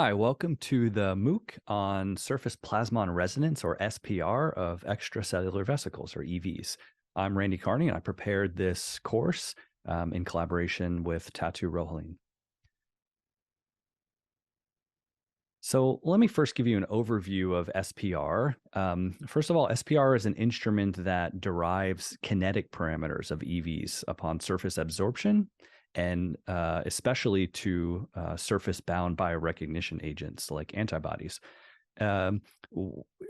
Hi, welcome to the MOOC on surface plasmon resonance, or SPR, of extracellular vesicles, or EVs. I'm Randy Carney, and I prepared this course in collaboration with Tatu, Rojalin. So let me first give you an overview of SPR. First of all, SPR is an instrument that derives kinetic parameters of EVs upon surface absorption, and especially to surface-bound biorecognition agents like antibodies. Um,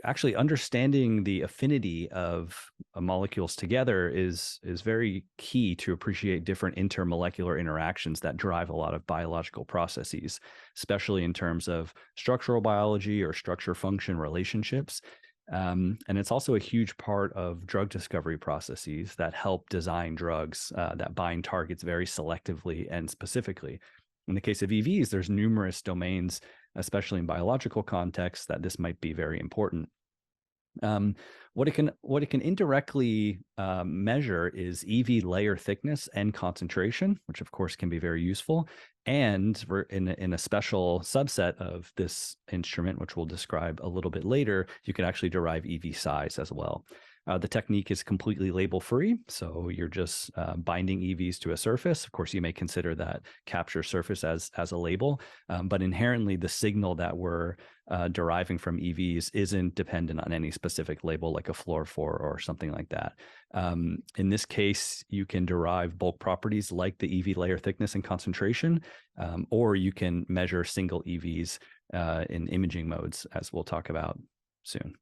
Actually, understanding the affinity of molecules together is very key to appreciate different intermolecular interactions that drive a lot of biological processes, especially in terms of structural biology or structure-function relationships. And it's also a huge part of drug discovery processes that help design drugs that bind targets very selectively and specifically. In the case of EVs, there's numerous domains, especially in biological contexts, that this might be very important. What it can indirectly measure is EV layer thickness and concentration, which of course can be very useful. And we're in a special subset of this instrument, which we'll describe a little bit later, you can actually derive EV size as well. The technique is completely label-free, so you're just binding EVs to a surface. Of course, you may consider that capture surface as a label, but inherently the signal that we're deriving from EVs isn't dependent on any specific label like a fluorophore or something like that. In this case, you can derive bulk properties like the EV layer thickness and concentration, or you can measure single EVs in imaging modes, as we'll talk about soon.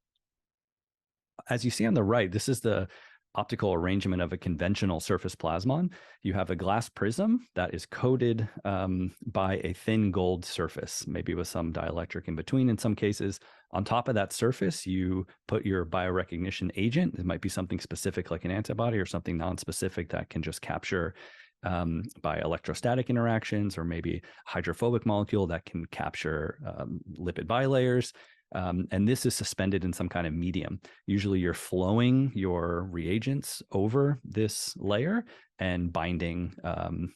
As you see on the right, this is the optical arrangement of a conventional surface plasmon. You have a glass prism that is coated by a thin gold surface, maybe with some dielectric in between in some cases. On top of that surface, you put your biorecognition agent. It might be something specific like an antibody, or something non-specific that can just capture by electrostatic interactions, or maybe hydrophobic molecule that can capture lipid bilayers. And this is suspended in some kind of medium. Usually you're flowing your reagents over this layer and binding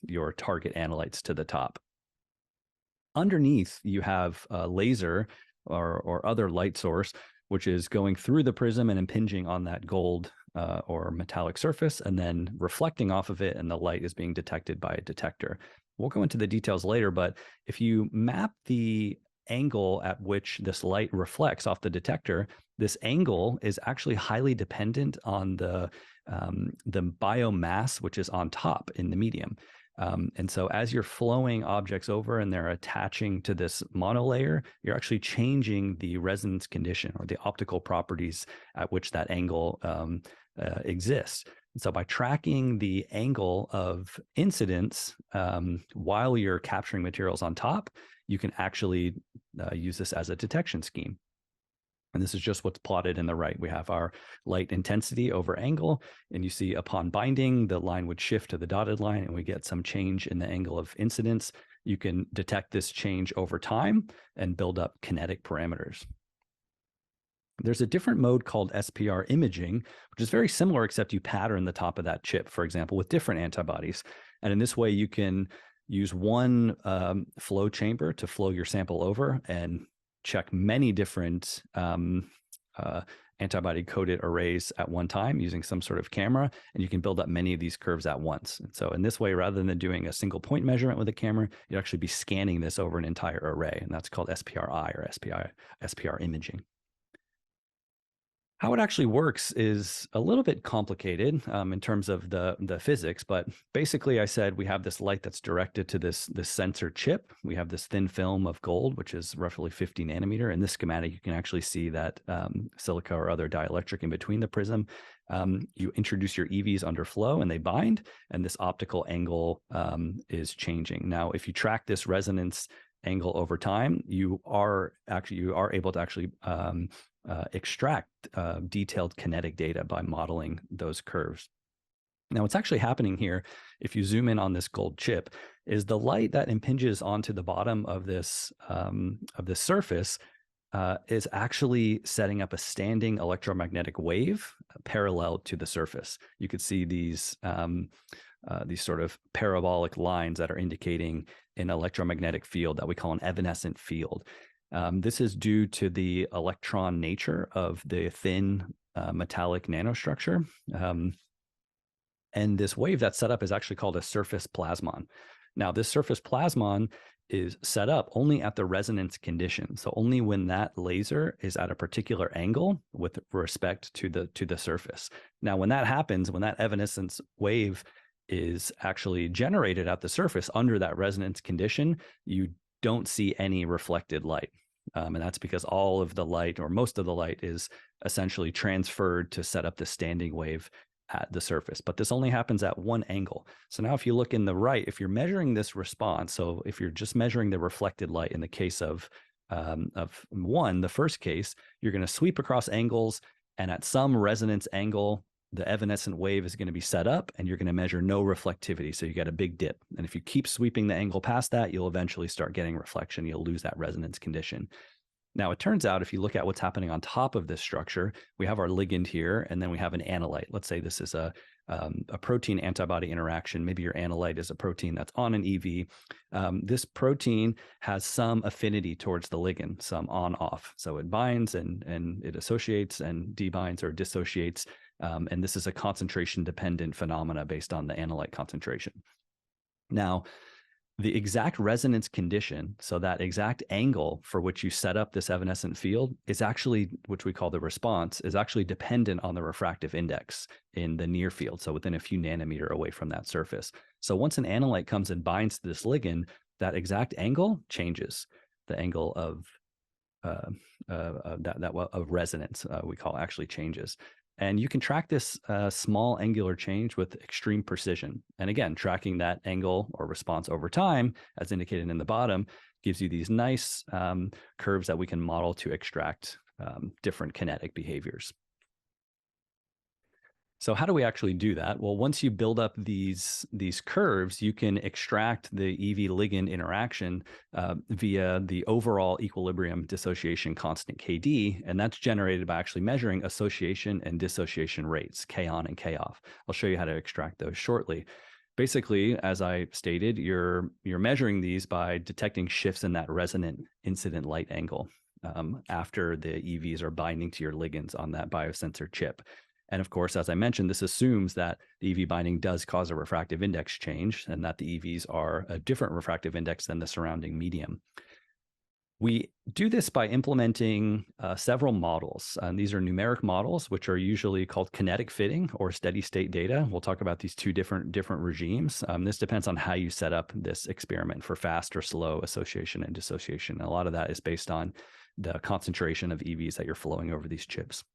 your target analytes to the top. Underneath, you have a laser or other light source, which is going through the prism and impinging on that gold or metallic surface, and then reflecting off of it, and the light is being detected by a detector. We'll go into the details later, but if you map the angle at which this light reflects off the detector, this angle is actually highly dependent on the biomass which is on top in the medium. And so as you're flowing objects over and they're attaching to this monolayer, you're actually changing the resonance condition or the optical properties at which that angle exists. And so by tracking the angle of incidence while you're capturing materials on top, you can actually use this as a detection scheme. And this is just what's plotted in the right. We have our light intensity over angle, and you see upon binding, the line would shift to the dotted line, and we get some change in the angle of incidence. You can detect this change over time and build up kinetic parameters. There's a different mode called SPR imaging, which is very similar, except you pattern the top of that chip, for example, with different antibodies. And in this way, you can use one flow chamber to flow your sample over and check many different antibody-coated arrays at one time using some sort of camera, and you can build up many of these curves at once. And so in this way, rather than doing a single point measurement with a camera, you'd actually be scanning this over an entire array, and that's called SPRI, or SPR imaging. How it actually works is a little bit complicated in terms of the physics, but basically I said we have this light that's directed to this sensor chip. We have this thin film of gold, which is roughly 50 nanometer. In this schematic, you can actually see that silica or other dielectric in between the prism. You introduce your EVs under flow and they bind, and this optical angle is changing. Now, if you track this resonance angle over time, you are able to actually extract detailed kinetic data by modeling those curves. Now, what's actually happening here, if you zoom in on this gold chip, is the light that impinges onto the bottom of this surface is actually setting up a standing electromagnetic wave parallel to the surface. You could see these these sort of parabolic lines that are indicating an electromagnetic field that we call an evanescent field. This is due to the electron nature of the thin metallic nanostructure. And this wave that's set up is actually called a surface plasmon. Now, this surface plasmon is set up only at the resonance condition. So only when that laser is at a particular angle with respect to the surface. Now, when that happens, when that evanescence wave is actually generated at the surface under that resonance condition, you don't see any reflected light. And that's because all of the light, or most of the light, is essentially transferred to set up the standing wave at the surface. But this only happens at one angle. So now if you look in the right, if you're measuring this response, so if you're just measuring the reflected light in the case of the first case, you're going to sweep across angles, and at some resonance angle, the evanescent wave is going to be set up, and you're going to measure no reflectivity. So you get a big dip. And if you keep sweeping the angle past that, you'll eventually start getting reflection. You'll lose that resonance condition. Now, it turns out if you look at what's happening on top of this structure, we have our ligand here, and then we have an analyte. Let's say this is a protein antibody interaction. Maybe your analyte is a protein that's on an EV. This protein has some affinity towards the ligand, some on-off. So it binds and it associates and debinds or dissociates. And this is a concentration-dependent phenomena based on the analyte concentration. Now, the exact resonance condition, so that exact angle for which you set up this evanescent field, is actually, which we call the response, is actually dependent on the refractive index in the near field, so within a few nanometer away from that surface. So once an analyte comes and binds to this ligand, that exact angle changes. The angle of resonance, we call, actually changes. And you can track this small angular change with extreme precision. And again, tracking that angle or response over time, as indicated in the bottom, gives you these nice curves that we can model to extract different kinetic behaviors. So how do we actually do that? Well, once you build up these curves, you can extract the EV ligand interaction via the overall equilibrium dissociation constant KD, and that's generated by actually measuring association and dissociation rates, K on and K off. I'll show you how to extract those shortly. Basically, as I stated, you're measuring these by detecting shifts in that resonant incident light angle after the EVs are binding to your ligands on that biosensor chip. And of course, as I mentioned, this assumes that the EV binding does cause a refractive index change and that the EVs are a different refractive index than the surrounding medium. We do this by implementing several models. And these are numeric models, which are usually called kinetic fitting or steady state data. We'll talk about these two different regimes. This depends on how you set up this experiment for fast or slow association and dissociation. And a lot of that is based on the concentration of EVs that you're flowing over these chips.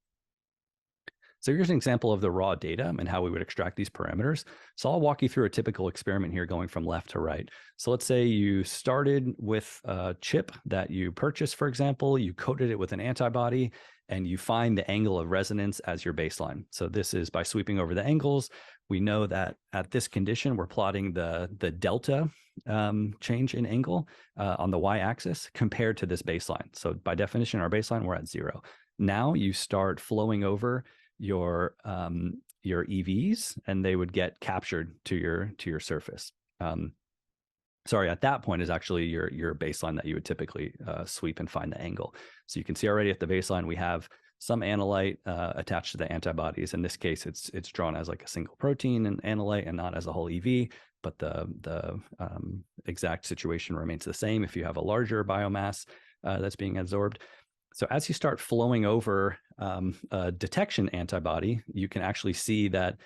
So here's an example of the raw data and how we would extract these parameters. So I'll walk you through a typical experiment here going from left to right. So let's say you started with a chip that you purchased, for example, you coated it with an antibody, and you find the angle of resonance as your baseline. So this is by sweeping over the angles. We know that at this condition, we're plotting the delta change in angle on the y-axis compared to this baseline. So by definition, our baseline, we're at 0. Now you start flowing over your EVs, and they would get captured to your surface. Sorry, at that point is actually your baseline that you would typically sweep and find the angle. So you can see already at the baseline we have some analyte attached to the antibodies. In this case, it's drawn as like a single protein and analyte and not as a whole EV. But the exact situation remains the same if you have a larger biomass that's being absorbed. So as you start flowing over a detection antibody, you can actually see that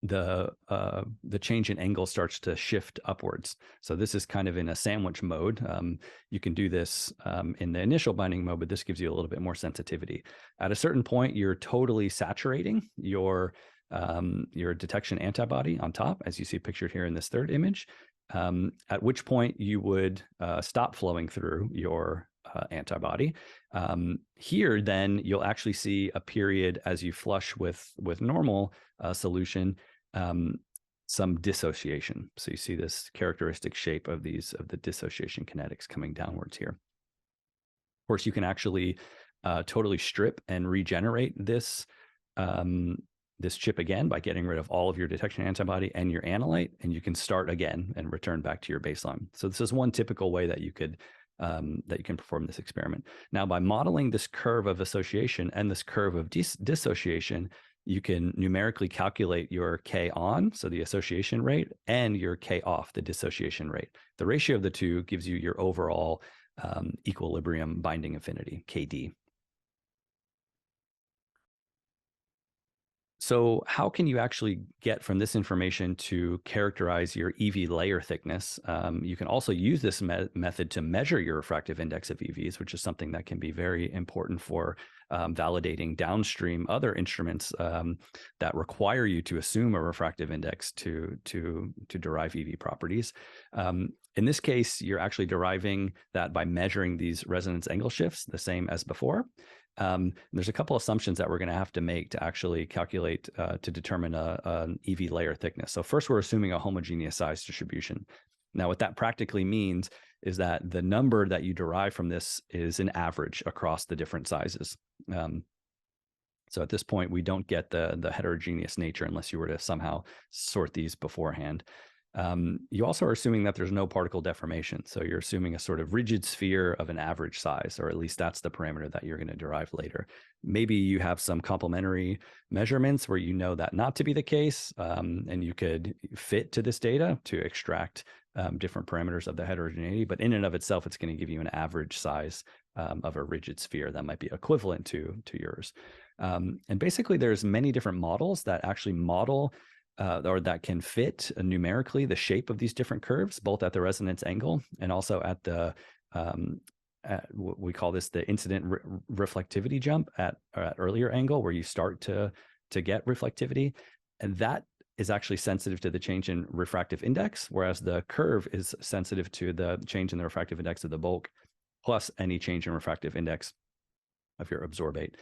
the change in angle starts to shift upwards. So this is kind of in a sandwich mode. You can do this in the initial binding mode, but this gives you a little bit more sensitivity. At a certain point, you're totally saturating your detection antibody on top, as you see pictured here in this third image. At which point you would stop flowing through your antibody. Here, then, you'll actually see a period as you flush with normal solution, some dissociation. So you see this characteristic shape of the dissociation kinetics coming downwards here. Of course, you can actually totally strip and regenerate this this chip again by getting rid of all of your detection antibody and your analyte, and you can start again and return back to your baseline. So this is one typical way that you could that you can perform this experiment. Now, by modeling this curve of association and this curve of dissociation, you can numerically calculate your K on, so the association rate, and your K off, the dissociation rate. The ratio of the two gives you your overall equilibrium binding affinity, KD. So how can you actually get from this information to characterize your EV layer thickness? You can also use this method to measure your refractive index of EVs, which is something that can be very important for validating downstream other instruments that require you to assume a refractive index to derive EV properties. In this case, you're actually deriving that by measuring these resonance angle shifts, the same as before. There's a couple assumptions that we're going to have to make to actually calculate to determine an EV layer thickness. So first, we're assuming a homogeneous size distribution. Now, what that practically means is that the number that you derive from this is an average across the different sizes. So at this point, we don't get the heterogeneous nature unless you were to somehow sort these beforehand. You also are assuming that there's no particle deformation. So you're assuming a sort of rigid sphere of an average size, or at least that's the parameter that you're going to derive later. Maybe you have some complementary measurements where you know that not to be the case, and you could fit to this data to extract different parameters of the heterogeneity. But in and of itself, it's going to give you an average size of a rigid sphere that might be equivalent to yours. And basically, there's many different models that actually model or that can fit numerically the shape of these different curves, both at the resonance angle and also at the, we call this the incident reflectivity jump at earlier angle, where you start to get reflectivity. And that is actually sensitive to the change in refractive index, whereas the curve is sensitive to the change in the refractive index of the bulk, plus any change in refractive index of your absorbate.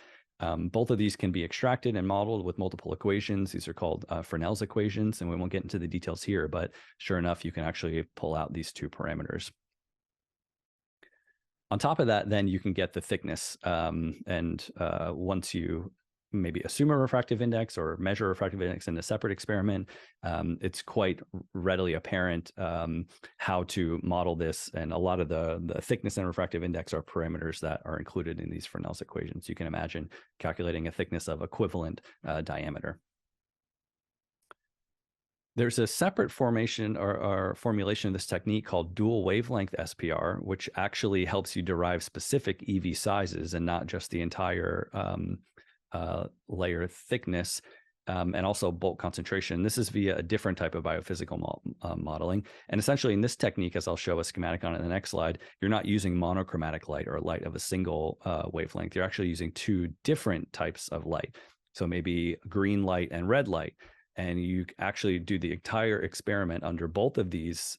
Both of these can be extracted and modeled with multiple equations. These are called Fresnel's equations, and we won't get into the details here, but sure enough, you can actually pull out these two parameters. On top of that, then you can get the thickness, and once you maybe assume a refractive index or measure a refractive index in a separate experiment, it's quite readily apparent how to model this. And a lot of the thickness and refractive index are parameters that are included in these Fresnel's equations. You can imagine calculating a thickness of equivalent diameter. There's a separate formation or formulation of this technique called dual wavelength SPR, which actually helps you derive specific EV sizes and not just the entire layer thickness, and also bulk concentration. This is via a different type of biophysical modeling. And essentially in this technique, as I'll show a schematic on in the next slide, you're not using monochromatic light or light of a single wavelength. You're actually using two different types of light. So maybe green light and red light. And you actually do the entire experiment under both of these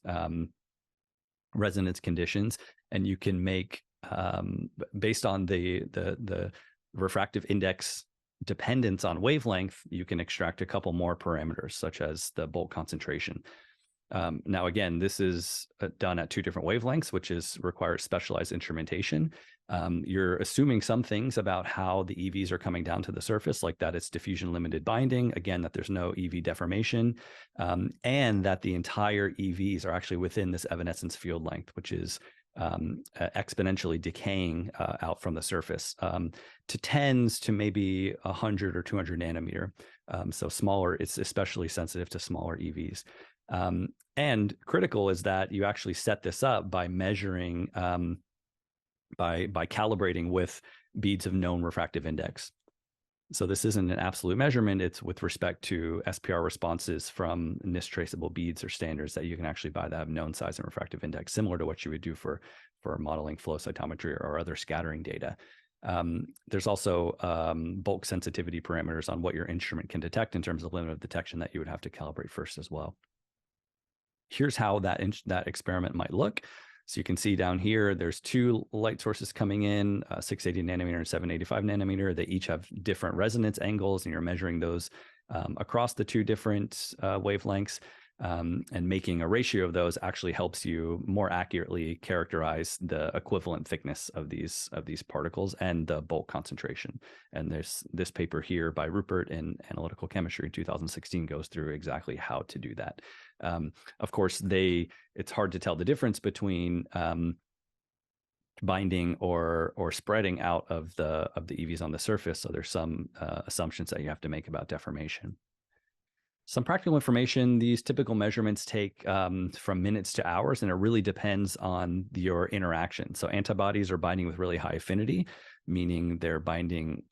resonance conditions, and you can make, based on the refractive index dependence on wavelength, you can extract a couple more parameters, such as the bulk concentration. Now, again, this is done at two different wavelengths, which requires specialized instrumentation. You're assuming some things about how the EVs are coming down to the surface, like that it's diffusion limited binding, again, that there's no EV deformation, and that the entire EVs are actually within this evanescence field length, which is exponentially decaying out from the surface to tens to maybe 100 or 200 nanometer. So smaller, it's especially sensitive to smaller EVs. And critical is that you actually set this up by measuring, by calibrating with beads of known refractive index. So this isn't an absolute measurement. It's with respect to SPR responses from NIST traceable beads or standards that you can actually buy that have known size and refractive index, similar to what you would do for modeling flow cytometry or other scattering data. There's also bulk sensitivity parameters on what your instrument can detect in terms of limit of detection that you would have to calibrate first as well. Here's how that experiment might look. So you can see down here, there's two light sources coming in, 680 nanometer and 785 nanometer. They each have different resonance angles, and you're measuring those across the two different wavelengths. And making a ratio of those actually helps you more accurately characterize the equivalent thickness of these particles and the bulk concentration. And there's this paper here by Rupert in Analytical Chemistry in 2016 goes through exactly how to do that. Of course, it's hard to tell the difference between binding or spreading out of the EVs on the surface. So there's some assumptions that you have to make about deformation. Some practical information, these typical measurements take from minutes to hours, and it really depends on your interaction. So antibodies are binding with really high affinity, meaning they're binding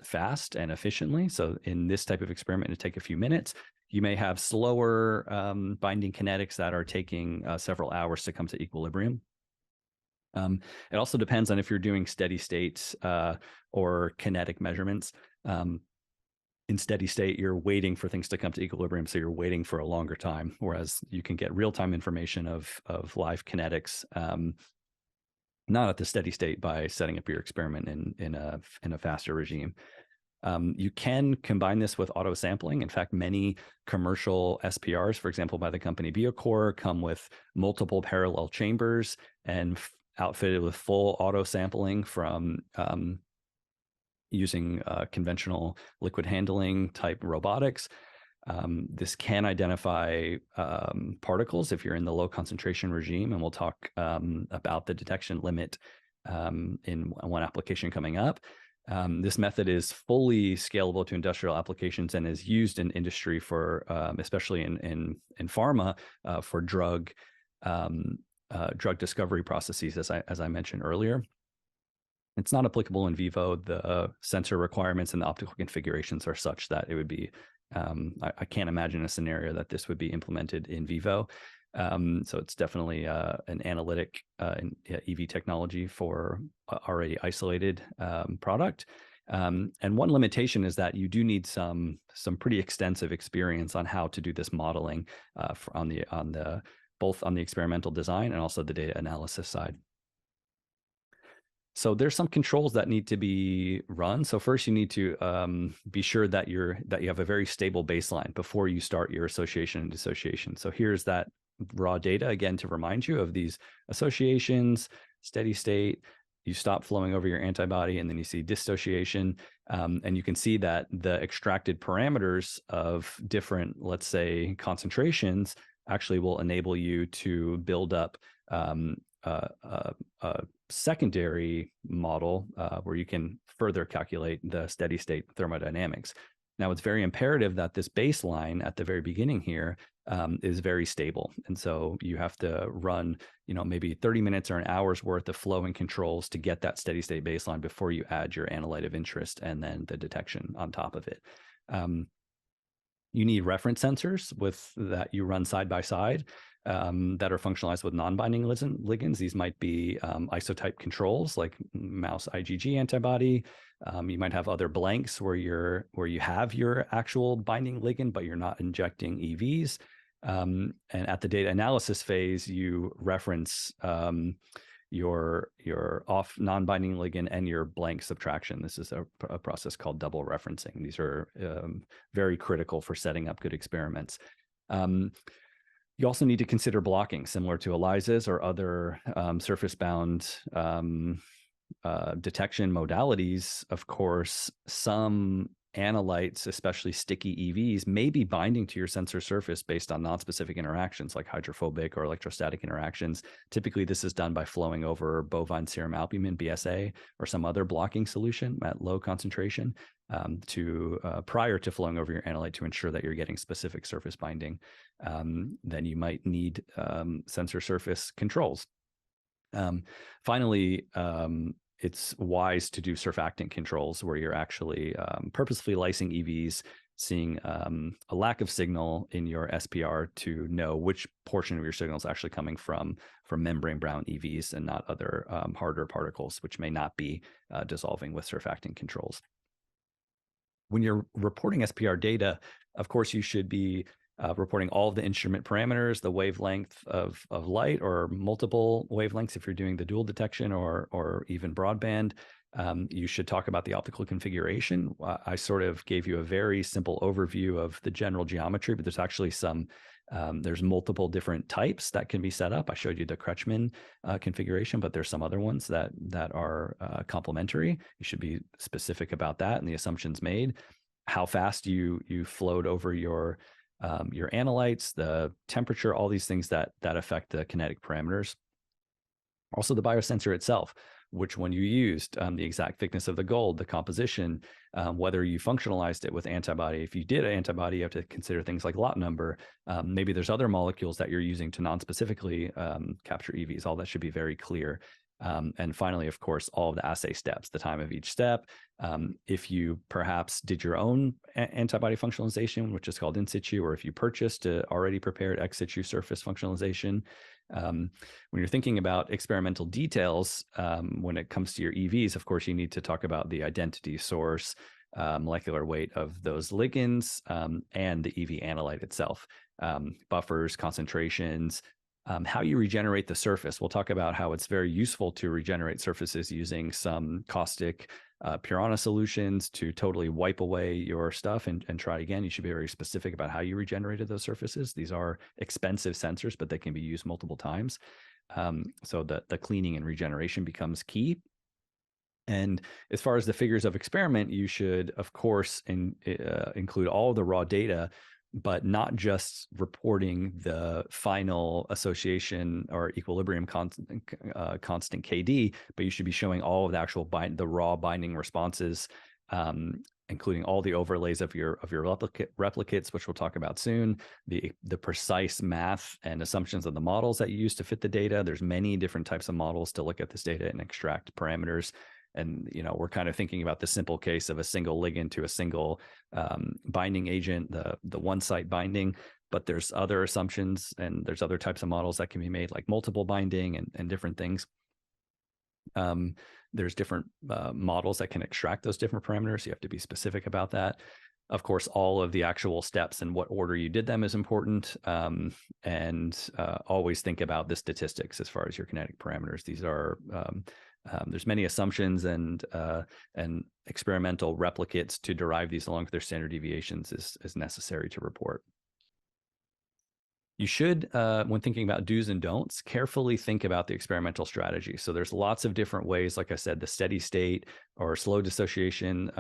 fast and efficiently. So in this type of experiment, it'll take a few minutes. You may have slower binding kinetics that are taking several hours to come to equilibrium. It also depends on if you're doing steady state or kinetic measurements. In steady state, you're waiting for things to come to equilibrium, so you're waiting for a longer time, whereas you can get real-time information of live kinetics, not at the steady state by setting up your experiment in a faster regime. You can combine this with auto sampling. In fact, many commercial SPRs, for example, by the company Biocore, come with multiple parallel chambers and outfitted with full auto sampling from using conventional liquid handling type robotics. This can identify particles if you're in the low concentration regime, and we'll talk about the detection limit in one application coming up. This method is fully scalable to industrial applications and is used in industry for, especially in pharma, for drug discovery processes, as I mentioned earlier. It's not applicable in vivo. The sensor requirements and the optical configurations are such that it would be, I can't imagine a scenario that this would be implemented in vivo. So it's definitely an analytic EV technology for already isolated product. And one limitation is that you do need some pretty extensive experience on how to do this modeling both on the experimental design and also the data analysis side. So there's some controls that need to be run. So first, you need to be sure that you have a very stable baseline before you start your association and dissociation. So here's that raw data again to remind you of these associations, steady state. You stop flowing over your antibody, and then you see dissociation, and you can see that the extracted parameters of different, let's say, concentrations actually will enable you to build up a secondary model where you can further calculate the steady state thermodynamics. Now, it's very imperative that this baseline at the very beginning here is very stable. And so you have to run, maybe 30 minutes or an hour's worth of flowing controls to get that steady state baseline before you add your analyte of interest and then the detection on top of it. You need reference sensors that you run side by side that are functionalized with non-binding ligands. These might be isotype controls like mouse IgG antibody. You might have other blanks where you have your actual binding ligand, but you're not injecting EVs. And at the data analysis phase, you reference your off non-binding ligand and your blank subtraction. This is a process called double referencing. These are very critical for setting up good experiments. You also need to consider blocking, similar to ELISAs or other surface-bound detection modalities. Of course, some analytes, especially sticky EVs, may be binding to your sensor surface based on nonspecific interactions like hydrophobic or electrostatic interactions. Typically, this is done by flowing over bovine serum albumin, BSA, or some other blocking solution at low concentration prior to flowing over your analyte to ensure that you're getting specific surface binding. Then you might need sensor surface controls. Finally, it's wise to do surfactant controls where you're actually purposefully lysing EVs, seeing a lack of signal in your SPR to know which portion of your signal is actually coming from membrane brown EVs and not other harder particles, which may not be dissolving with surfactant controls. When you're reporting SPR data, of course, you should be reporting all of the instrument parameters, the wavelength of light or multiple wavelengths if you're doing the dual detection or even broadband. You should talk about the optical configuration. I sort of gave you a very simple overview of the general geometry, but there's actually some There's multiple different types that can be set up. I showed you the Kretschmann configuration, but there's some other ones that are complementary. You should be specific about that and the assumptions made. How fast you flowed over your analytes, the temperature, all these things that affect the kinetic parameters. Also, the biosensor itself, which one you used, the exact thickness of the gold, the composition, whether you functionalized it with antibody. If you did an antibody, you have to consider things like lot number. Maybe there's other molecules that you're using to non-specifically capture EVs. All that should be very clear. And finally, of course, all of the assay steps, the time of each step. If you perhaps did your own antibody functionalization, which is called in situ, or if you purchased a already prepared ex situ surface functionalization. When you're thinking about experimental details, when it comes to your EVs, of course, you need to talk about the identity, source, molecular weight of those ligands, and the EV analyte itself, buffers, concentrations, how you regenerate the surface. We'll talk about how it's very useful to regenerate surfaces using some caustic Purana solutions to totally wipe away your stuff and try again. You should be very specific about how you regenerated those surfaces. These are expensive sensors, but they can be used multiple times. So the cleaning and regeneration becomes key. And as far as the figures of experiment, you should, of course, include all the raw data, but not just reporting the final association or equilibrium constant KD, but you should be showing all of the actual the raw binding responses, including all the overlays of your replicates, which we'll talk about soon, the precise math and assumptions of the models that you use to fit the data. There's many different types of models to look at this data and extract parameters. And, we're kind of thinking about the simple case of a single ligand to a single binding agent, the one site binding, but there's other assumptions and there's other types of models that can be made, like multiple binding and different things. There's different models that can extract those different parameters. You have to be specific about that. Of course, all of the actual steps and what order you did them is important. And always think about the statistics as far as your kinetic parameters. These are there's many assumptions and experimental replicates to derive these along with their standard deviations is necessary to report. You should, when thinking about do's and don'ts, carefully think about the experimental strategy. So there's lots of different ways, like I said, the steady state or slow dissociation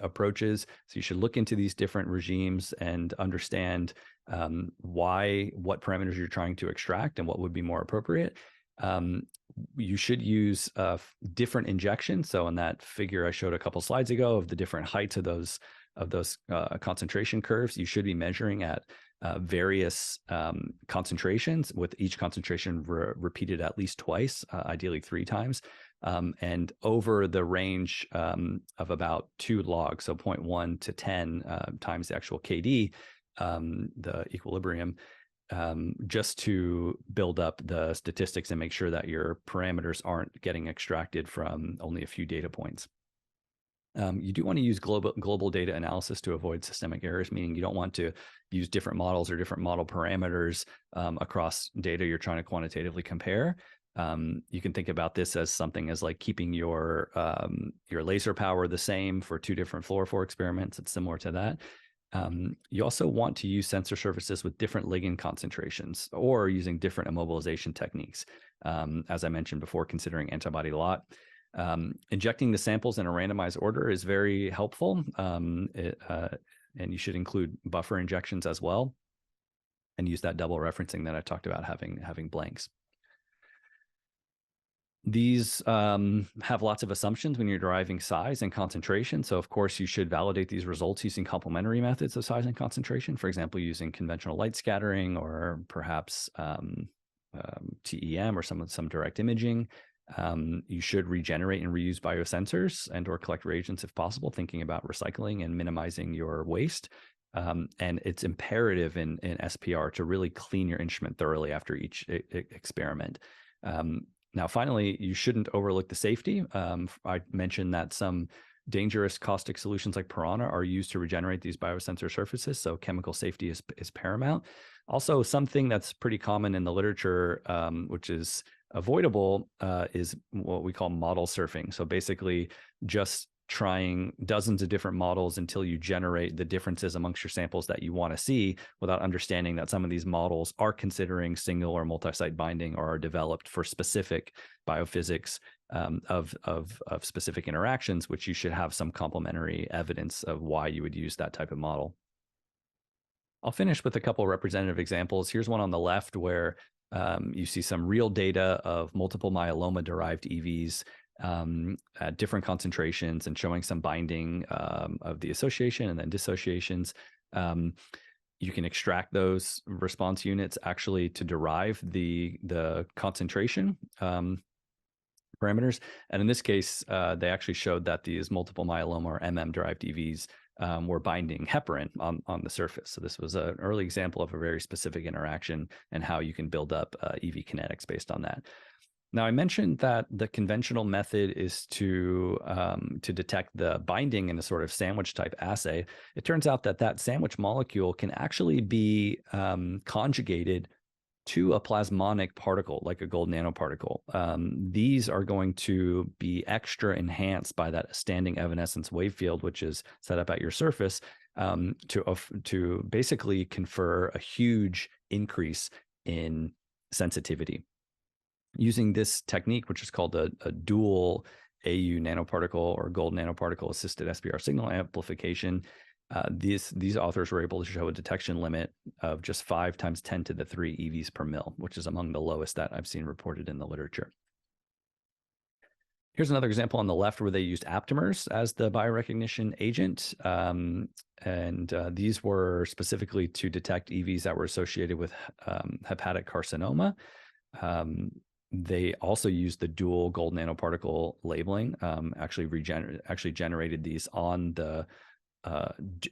approaches. So you should look into these different regimes and understand what parameters you're trying to extract and what would be more appropriate. You should use different injections. So in that figure I showed a couple slides ago of the different heights of those concentration curves, you should be measuring at various concentrations, with each concentration repeated at least twice, ideally 3 times, and over the range of about 2 log, so 0.1 to 10 times the actual KD, the equilibrium, just to build up the statistics and make sure that your parameters aren't getting extracted from only a few data points. You do want to use global data analysis to avoid systemic errors, meaning you don't want to use different models or different model parameters across data you're trying to quantitatively compare. You can think about this as something as like keeping your laser power the same for 2 different fluorophore experiments. It's similar to that. You also want to use sensor surfaces with different ligand concentrations or using different immobilization techniques. As I mentioned before, considering antibody lot. Injecting the samples in a randomized order is very helpful, and you should include buffer injections as well, and use that double referencing that I talked about, having blanks. These have lots of assumptions when you're deriving size and concentration. So of course you should validate these results using complementary methods of size and concentration. For example, using conventional light scattering or perhaps TEM or some direct imaging. You should regenerate and reuse biosensors and or collect reagents if possible, thinking about recycling and minimizing your waste. And it's imperative in SPR to really clean your instrument thoroughly after each experiment. Now, finally, you shouldn't overlook the safety. I mentioned that some dangerous caustic solutions like Purana are used to regenerate these biosensor surfaces, so chemical safety is paramount. Also, something that's pretty common in the literature, which is avoidable, is what we call model surfing. So basically just trying dozens of different models until you generate the differences amongst your samples that you want to see, without understanding that some of these models are considering single or multi-site binding, or are developed for specific biophysics of specific interactions, which you should have some complementary evidence of why you would use that type of model. I'll finish with a couple of representative examples. Here's one on the left where you see some real data of multiple myeloma-derived EVs at different concentrations, and showing some binding of the association and then dissociations. You can extract those response units actually to derive the concentration parameters. And in this case, they actually showed that these multiple myeloma or MM-derived EVs were binding heparin on the surface. So this was an early example of a very specific interaction, and how you can build up EV kinetics based on that. Now, I mentioned that the conventional method is to detect the binding in a sort of sandwich type assay. It turns out that that sandwich molecule can actually be conjugated to a plasmonic particle, like a gold nanoparticle. These are going to be extra enhanced by that standing evanescence wave field, which is set up at your surface, to basically confer a huge increase in sensitivity. Using this technique, which is called a dual AU nanoparticle or gold nanoparticle assisted SPR signal amplification, these authors were able to show a detection limit of just 5 × 10⁻³ EVs per mil, which is among the lowest that I've seen reported in the literature. Here's another example on the left where they used aptamers as the biorecognition agent. These were specifically to detect EVs that were associated with hepatic carcinoma. They also used the dual gold nanoparticle labeling, actually generated these on the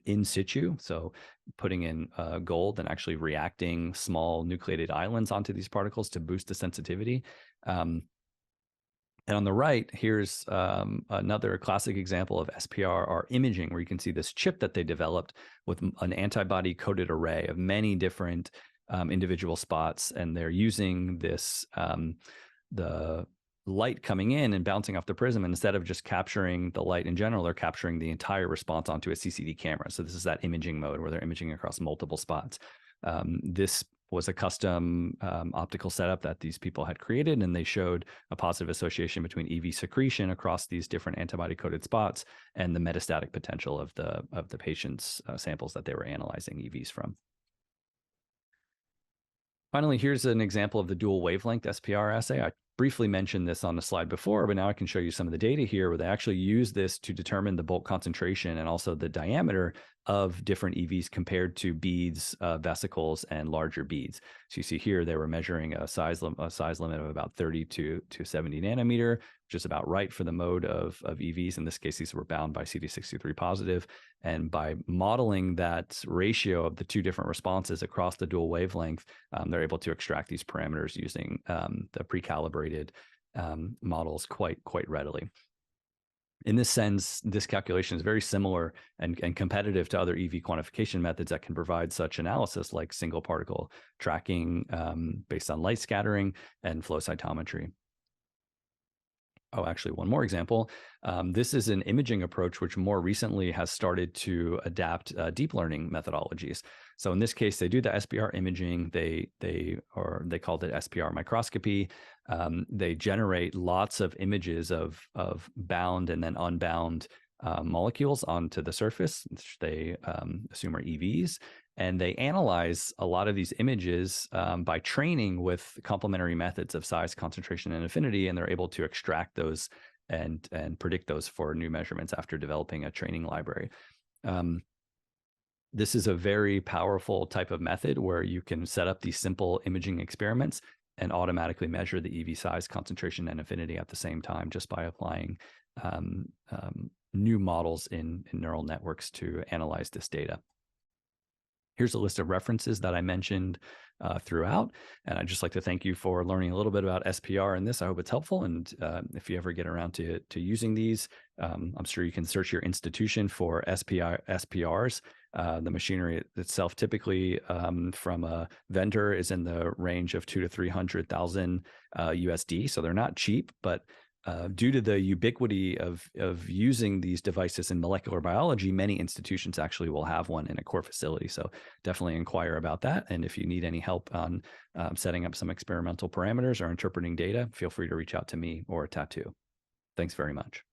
in situ, so putting in gold and actually reacting small nucleated islands onto these particles to boost the sensitivity. And on the right, here's another classic example of SPR imaging, where you can see this chip that they developed with an antibody-coated array of many different individual spots, and they're using this the light coming in and bouncing off the prism, and instead of just capturing the light in general, they're capturing the entire response onto a CCD camera. So this is that imaging mode where they're imaging across multiple spots. This was a custom optical setup that these people had created, and they showed a positive association between EV secretion across these different antibody-coated spots and the metastatic potential of the patient's samples that they were analyzing EVs from. Finally, here's an example of the dual wavelength SPR assay. I briefly mentioned this on the slide before, but now I can show you some of the data here where they actually use this to determine the bulk concentration and also the diameter of different EVs compared to beads, vesicles, and larger beads. So you see here they were measuring a size limit of about 30 to 70 nanometer, which is about right for the mode of EVs. In this case, these were bound by CD63 positive. And by modeling that ratio of the two different responses across the dual wavelength, they're able to extract these parameters using the pre-calibrated models quite readily. In this sense, this calculation is very similar and competitive to other EV quantification methods that can provide such analysis, like single particle tracking based on light scattering and flow cytometry. Oh, actually, one more example. This is an imaging approach which more recently has started to adapt deep learning methodologies. So in this case, they do the SPR imaging. They called it SPR microscopy. They generate lots of images of bound and then unbound molecules onto the surface, which they assume are EVs. And they analyze a lot of these images by training with complementary methods of size, concentration, and affinity, and they're able to extract those and predict those for new measurements after developing a training library. This is a very powerful type of method where you can set up these simple imaging experiments and automatically measure the EV size, concentration, and affinity at the same time, just by applying new models in neural networks to analyze this data. Here's a list of references that I mentioned throughout, and I'd just like to thank you for learning a little bit about SPR in this. I hope it's helpful, and if you ever get around to using these, I'm sure you can search your institution for SPRs. The machinery itself, typically from a vendor, is in the range of $200,000 to $300,000 USD, so they're not cheap, but due to the ubiquity of using these devices in molecular biology, many institutions actually will have one in a core facility. So definitely inquire about that. And if you need any help on setting up some experimental parameters or interpreting data, feel free to reach out to me or Tatu. Thanks very much.